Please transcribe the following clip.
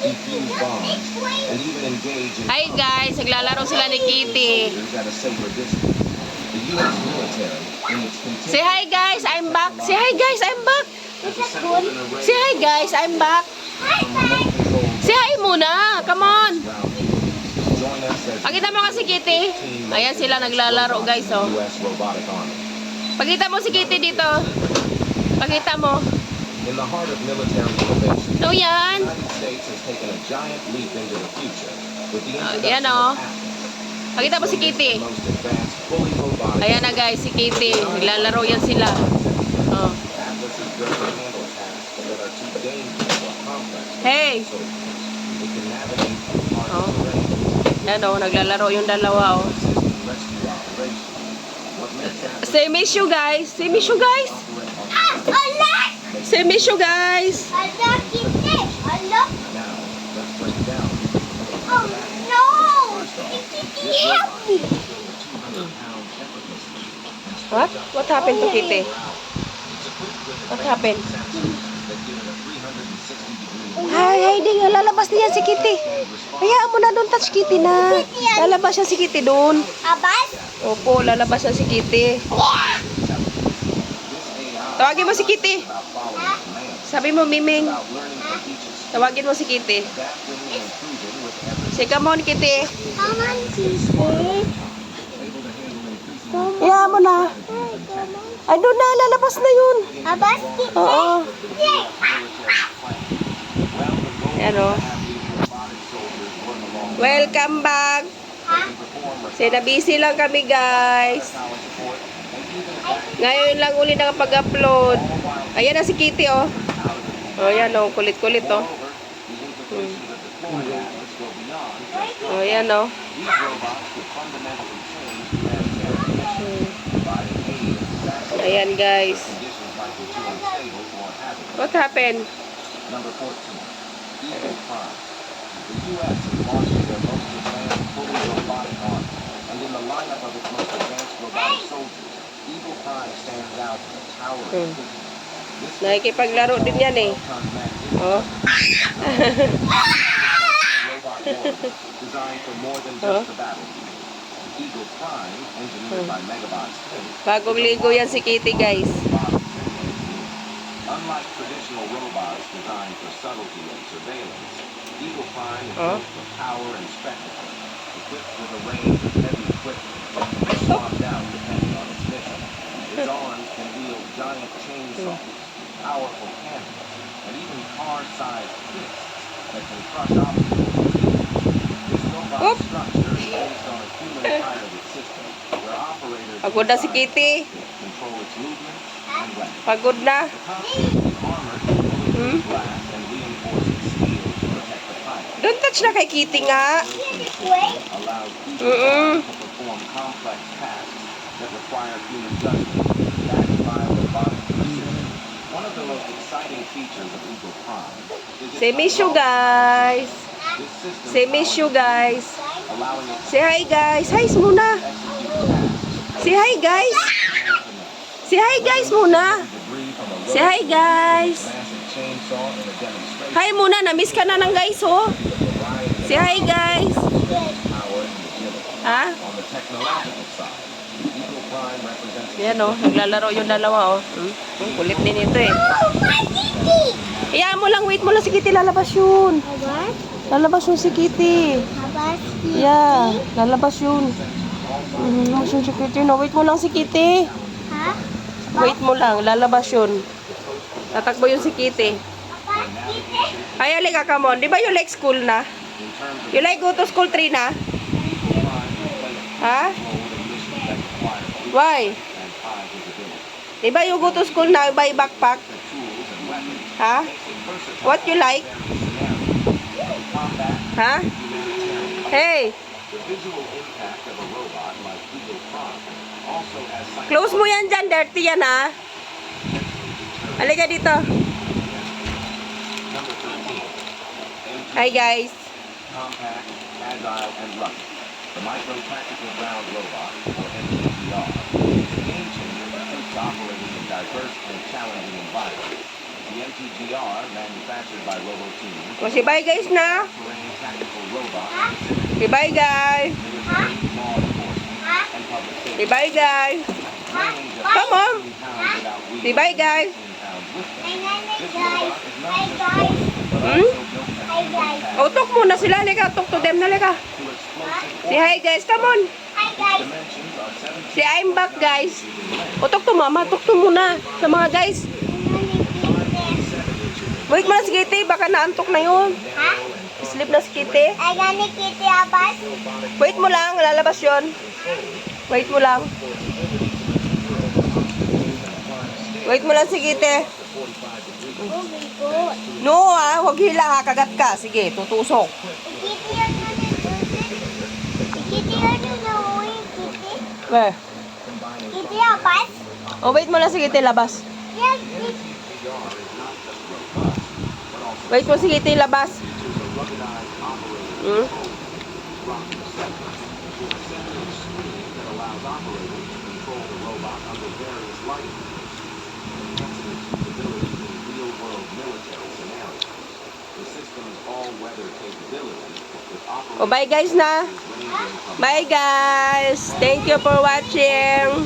defuse bombs, and even engage in Hi guys, naglalaro sila ni Kitty. at a safer distance. The U.S. military, in its Say hi guys, I'm back. Say hi guys, I'm back. Say hi guys, I'm back. Say hi muna, come on. Pakita mo kasi Kitty. Ayan sila naglalaro guys, oh. Pakita mo si Kitty dito. Pakita mo. In the heart of military innovation, No yan. the United States has taken a giant leap into the future with the Ayan, introduction oh. of Atlas, Pakita mo si Kitty. the most advanced, fully robotic. Ayan na guys, si Kitty. Naglalaro yan sila. Oh. Atlas is built to handle tasks that are too dangerous or complex. Hey. So it can navigate through hard Oh. terrain, Ayan oh, naglalaro yung dalawa, oh. assist in rescue operations. What makes Atlas Say miss you guys. Say miss you guys. Say miss you guys. now, let's break it down. What? What happened to Kitty? What happened? Hi, di nga. Lalabas niya si Kitty. Hayaan mo na doon, touch Kitty na. Lalabas siya si Kitty doon. Opo, lalabas siya si Kitty. Tawagin mo si Kitty. Sabi mo, Miming. Tawagin mo si Kitty. Say, come on, Kitty. Hayaan mo na. Ay, doon na. Lalabas na yun. Oo. Ayan o. Welcome back. Say, na-busy lang kami, guys. Ngayon lang uli nakapag-upload. Ayan na si Kitty, oh. Oh, yan, oh. Kulit-kulit, oh. Oh, yan, oh. Ayan, guys. What happened? Number 14, Eagle Prime. The U.S. is launching their most advanced fully robotic arm, and in the lineup of its most advanced robotic soldiers, Eagle Prime stands out as a tower of efficiency. This Nakikipaglaro din yan, eh. Oh. robot warrior designed for more than just the battlefield. Eagle Prime, engineered by Megabots Inc., Bagong ligo yan si Kitty, guys. unlike traditional robots designed for subtlety and surveillance, Eagle Prime is built for power and spectacle, equipped with a range of heavy equipment that can be swapped out depending on its mission. Its arms can wield giant chainsaws, powerful hammers, and even car-sized fists that can crush obstacles. This robot structure is based on a human-piloted system where operators Pagod na si Kitty. control its movements and weapons. Pagod na. The cockpit is armored with bulletproof glass and reinforced steel to protect the pilot. Don't touch na kay Kitty nga. Allows people to perform complex tasks that require human judgment, backed by robotic precision. One of the most exciting features of Eagle Prime is its Say miss you, guys. This system Say miss you, guys. allowing it Say hi, guys. Hi muna. to execute tasks Say hi, guys. Say hi, guys muna. debris from a Say hi, guys. massive chainsaw in a demonstration Hi muna. Na-miss ka na ng guys, oh. Say hi, guys. power and agility. Ha? On the technological side, Eagle Prime represents Yan, oh. Naglalaro yung dalawa, oh. Kulit din ito, eh. Hayaan mo lang. Wait mo lang si Kitty. Lalabas yun. Lalabas yun si Kitty. Yeah. Lalabas yun. Lalabas yun si Kitty. No, wait mo lang si Kitty. Wait mo lang. Lalabas yun. Tatakbo yun si Kitty. Ay, alika, come on. Di ba you like school na? You like go to school 3 na? Ha? Why? Di ba you go to school na by backpack? Ha? What you like? Ha? Hey! Close mo yan dyan. Dirty yan, ha? Halika dito. Hi, guys. compact, agile, and rugged. The Micro Tactical Ground Robot, or MTGR, is a game changer that keeps operating in diverse and challenging environments. The MTGR, manufactured by Roboteam, O, si bye guys na. terrain tactical robot, Si bye guys. military, law enforcement, and public Si safety. bye guys. Weighing just Come on. 15 pounds without wheels, Si bye guys. 15 pounds with them. Hi guys. This robot is not Hi just guys. but Hmm? also built to Hi handle guys. tasks O, talk muna sila. Halika, talk to them na halika. to explosive Si hi guys, come on. Hi guys. dimensions are 17 Si I'm back guys. inches in length. O, talk to mama. Talk to muna sa mga guys. Wait mo na si Kitty. Baka naantok na yun. Ha? Sleep na si Kitty. Ay gani Kitty Abbas. Wait mo lang. Lalabas yun. Wait mo lang. Wait mo lang si Kitty. Oh my God. No ha. Huwag hila ha. Kagat ka. Sige, tutusok. Kitty yan na Kitty yan na Kitty. Eh. Kitty Abbas. O, wait mo lang si Kitty. Labas. Yes, Kitty. Wait mo si Kitty. Labas. Hmm? O, bye guys na. Bye guys. Thank you for watching.